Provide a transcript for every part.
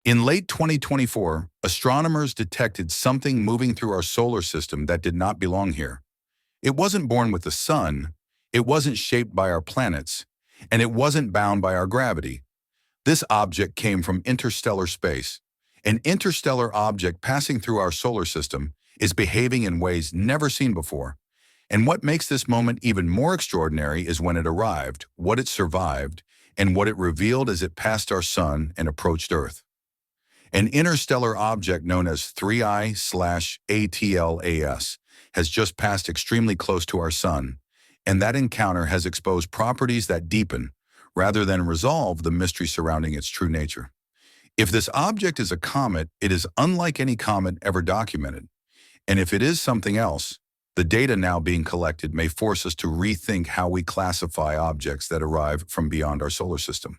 In late 2024, astronomers detected something moving through our solar system that did not belong here. It wasn't born with the sun, it wasn't shaped by our planets, and it wasn't bound by our gravity. This object came from interstellar space. An interstellar object passing through our solar system is behaving in ways never seen before. And what makes this moment even more extraordinary is when it arrived, what it survived, and what it revealed as it passed our sun and approached Earth. An interstellar object known as 3I/ATLAS has just passed extremely close to our sun, and that encounter has exposed properties that deepen, rather than resolve, the mystery surrounding its true nature. If this object is a comet, it is unlike any comet ever documented. And if it is something else, the data now being collected may force us to rethink how we classify objects that arrive from beyond our solar system.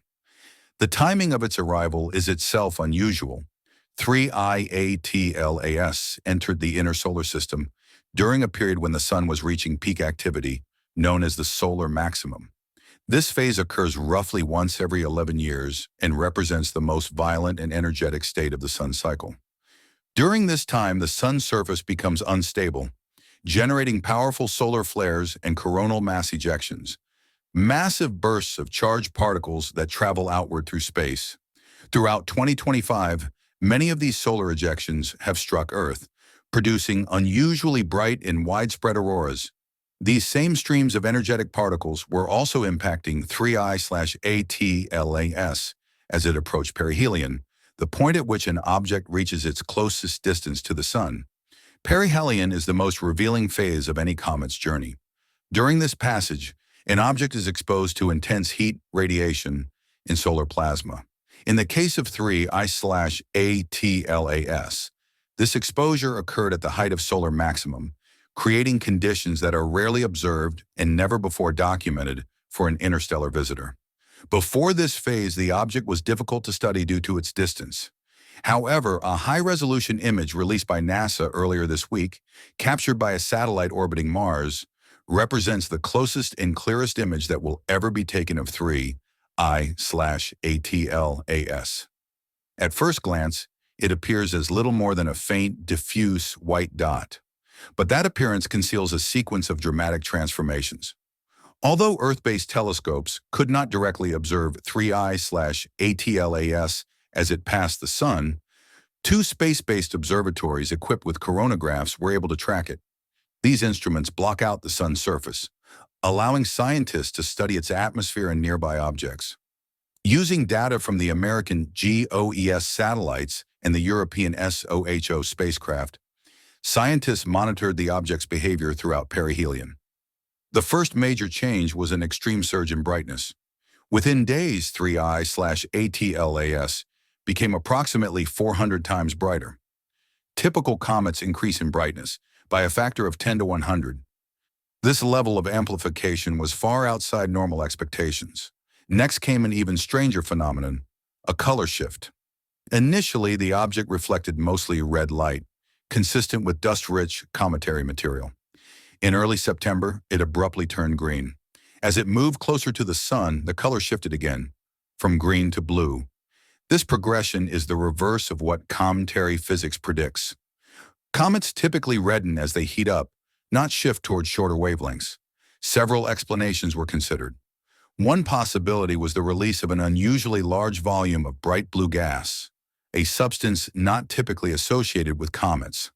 The timing of its arrival is itself unusual. 3I/ATLAS entered the inner solar system during a period when the sun was reaching peak activity, known as the solar maximum. This phase occurs roughly once every 11 years and represents the most violent and energetic state of the sun cycle. During this time, the sun's surface becomes unstable, generating powerful solar flares and coronal mass ejections, massive bursts of charged particles that travel outward through space. Throughout 2025, many of these solar ejections have struck Earth, producing unusually bright and widespread auroras. These same streams of energetic particles were also impacting 3I/ATLAS as it approached perihelion, the point at which an object reaches its closest distance to the sun. Perihelion is the most revealing phase of any comet's journey. During this passage, an object is exposed to intense heat, radiation, and solar plasma. In the case of 3I/ATLAS, this exposure occurred at the height of solar maximum, creating conditions that are rarely observed and never before documented for an interstellar visitor. Before this phase, the object was difficult to study due to its distance. However, a high-resolution image released by NASA earlier this week, captured by a satellite orbiting Mars, represents the closest and clearest image that will ever be taken of 3I/ATLAS. At first glance, it appears as little more than a faint, diffuse white dot. But that appearance conceals a sequence of dramatic transformations. Although Earth-based telescopes could not directly observe 3I/ATLAS as it passed the sun, two space-based observatories equipped with coronagraphs were able to track it. These instruments block out the sun's surface, allowing scientists to study its atmosphere and nearby objects. Using data from the American GOES satellites and the European SOHO spacecraft, scientists monitored the object's behavior throughout perihelion. The first major change was an extreme surge in brightness. Within days, 3I/ATLAS became approximately 400 times brighter. Typical comets increase in brightness by a factor of 10 to 100. This level of amplification was far outside normal expectations. Next came an even stranger phenomenon, a color shift. Initially, the object reflected mostly red light, consistent with dust-rich cometary material. In early September, it abruptly turned green. As it moved closer to the sun, the color shifted again, from green to blue. This progression is the reverse of what cometary physics predicts. Comets typically redden as they heat up, not shift towards shorter wavelengths. Several explanations were considered. One possibility was the release of an unusually large volume of bright blue gas, a substance not typically associated with comets.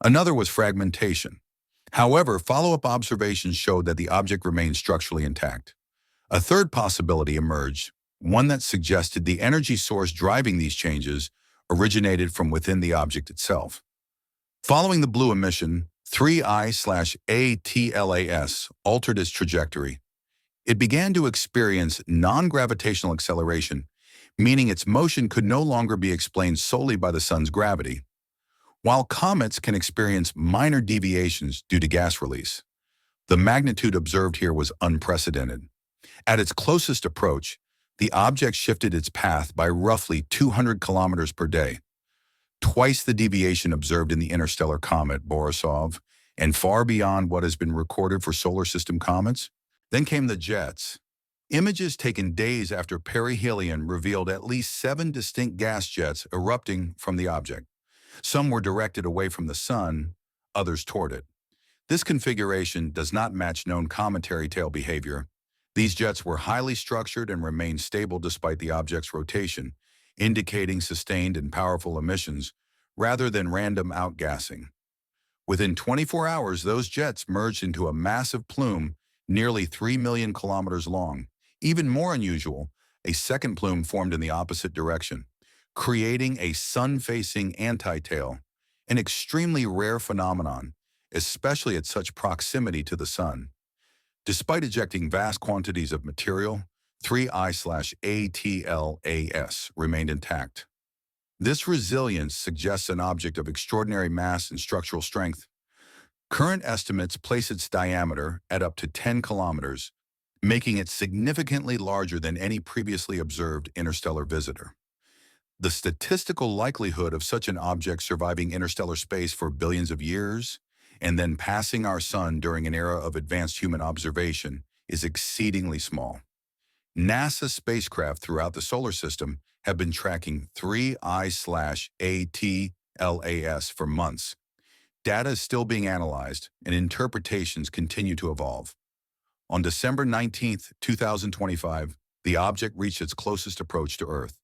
Another was fragmentation. However, follow-up observations showed that the object remained structurally intact. A third possibility emerged, one that suggested the energy source driving these changes originated from within the object itself. Following the blue emission, 3I/ATLAS altered its trajectory. It began to experience non-gravitational acceleration, meaning its motion could no longer be explained solely by the sun's gravity. While comets can experience minor deviations due to gas release, the magnitude observed here was unprecedented. At its closest approach, the object shifted its path by roughly 200 kilometers per day, twice the deviation observed in the interstellar comet Borisov, and far beyond what has been recorded for solar system comets. Then came the jets. Images taken days after perihelion revealed at least 7 distinct gas jets erupting from the object. Some were directed away from the sun, others toward it. This configuration does not match known cometary tail behavior. These jets were highly structured and remained stable despite the object's rotation, indicating sustained and powerful emissions rather than random outgassing. Within 24 hours, those jets merged into a massive plume nearly 3 million kilometers long. Even more unusual, a second plume formed in the opposite direction, creating a sun-facing anti-tail, an extremely rare phenomenon, especially at such proximity to the sun. Despite ejecting vast quantities of material, 3I/ATLAS remained intact. This resilience suggests an object of extraordinary mass and structural strength. Current estimates place its diameter at up to 10 kilometers, making it significantly larger than any previously observed interstellar visitor. The statistical likelihood of such an object surviving interstellar space for billions of years and then passing our sun during an era of advanced human observation is exceedingly small. NASA spacecraft throughout the solar system have been tracking 3I/ATLAS for months. Data is still being analyzed, and interpretations continue to evolve. On December 19, 2025, the object reached its closest approach to Earth.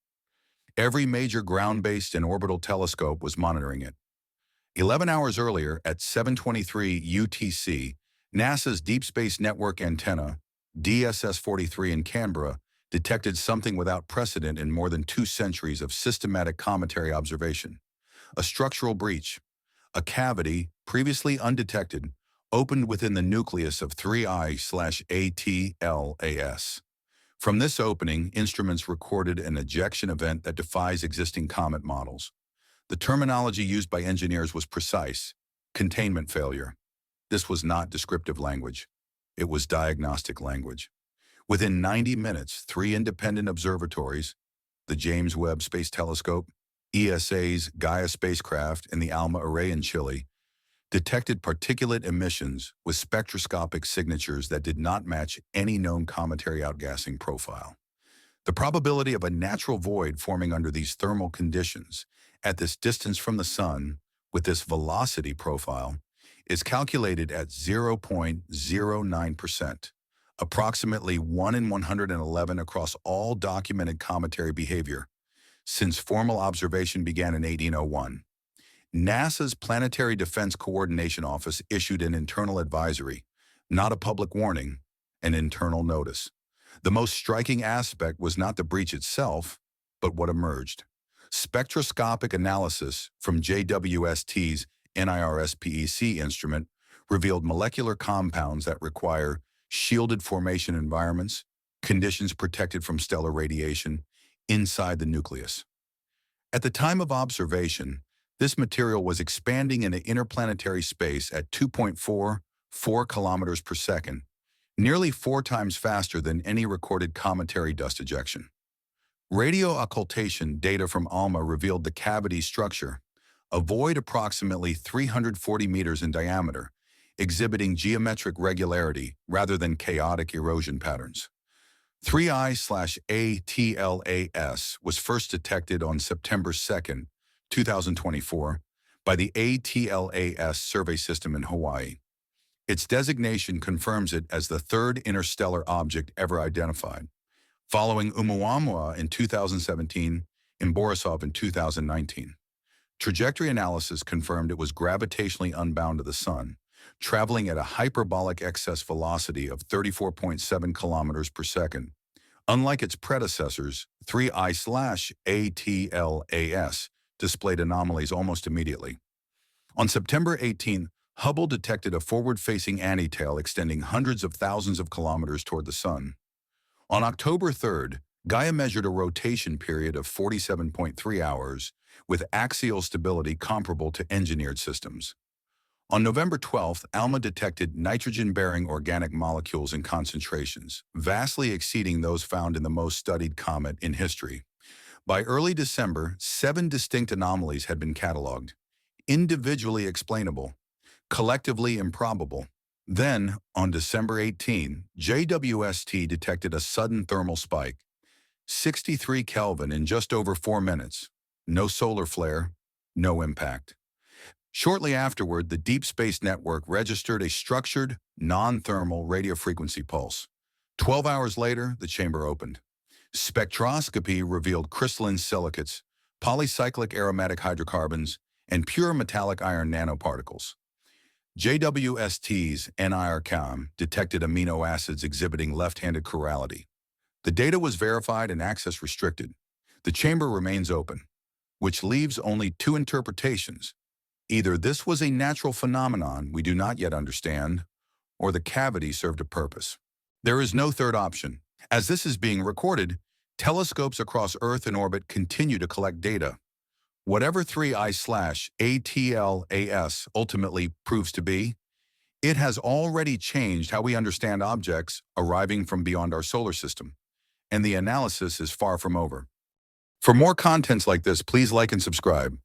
Every major ground-based and orbital telescope was monitoring it. 11 hours earlier, at 7:23 UTC, NASA's Deep Space Network antenna, DSS-43 in Canberra, detected something without precedent in more than 2 centuries of systematic cometary observation. A structural breach, a cavity, previously undetected, opened within the nucleus of 3I/ATLAS. From this opening, instruments recorded an ejection event that defies existing comet models. The terminology used by engineers was precise: containment failure. This was not descriptive language. It was diagnostic language. Within 90 minutes, 3 independent observatories, the James Webb Space Telescope, ESA's Gaia spacecraft, and the ALMA array in Chile, detected particulate emissions with spectroscopic signatures that did not match any known cometary outgassing profile. The probability of a natural void forming under these thermal conditions at this distance from the sun with this velocity profile is calculated at 0.09%, approximately 1 in 111 across all documented cometary behavior since formal observation began in 1801. NASA's Planetary Defense Coordination Office issued an internal advisory, not a public warning, an internal notice. The most striking aspect was not the breach itself, but what emerged. Spectroscopic analysis from JWST's NIRSPEC instrument revealed molecular compounds that require shielded formation environments, conditions protected from stellar radiation, inside the nucleus. At the time of observation, this material was expanding into interplanetary space at 2.44 kilometers per second, nearly 4 times faster than any recorded cometary dust ejection. Radio occultation data from ALMA revealed the cavity structure, a void approximately 340 meters in diameter, exhibiting geometric regularity rather than chaotic erosion patterns. 3I/ATLAS was first detected on September 2, 2024, by the ATLAS survey system in Hawaii. Its designation confirms it as the 3rd interstellar object ever identified, following Oumuamua in 2017 and Borisov in 2019. Trajectory analysis confirmed it was gravitationally unbound to the sun, traveling at a hyperbolic excess velocity of 34.7 kilometers per second. Unlike its predecessors, 3I/ATLAS displayed anomalies almost immediately. On September 18, Hubble detected a forward-facing anti-tail extending hundreds of thousands of kilometers toward the sun. On October 3, Gaia measured a rotation period of 47.3 hours, with axial stability comparable to engineered systems. On November 12, ALMA detected nitrogen-bearing organic molecules in concentrations, vastly exceeding those found in the most studied comet in history. By early December, 7 distinct anomalies had been cataloged, individually explainable, collectively improbable. Then, on December 18, JWST detected a sudden thermal spike, 63 Kelvin in just over 4 minutes. No solar flare, no impact. Shortly afterward, the Deep Space Network registered a structured, non-thermal radiofrequency pulse. 12 hours later, the chamber opened. Spectroscopy revealed crystalline silicates, polycyclic aromatic hydrocarbons, and pure metallic iron nanoparticles. JWST's NIRCam detected amino acids exhibiting left-handed chirality. The data was verified and access restricted. The chamber remains open, which leaves only two interpretations. Either this was a natural phenomenon we do not yet understand, or the cavity served a purpose. There is no third option. As this is being recorded, telescopes across Earth in orbit continue to collect data. Whatever 3I/ATLAS ultimately proves to be, it has already changed how we understand objects arriving from beyond our solar system, and the analysis is far from over. For more contents like this, please like and subscribe.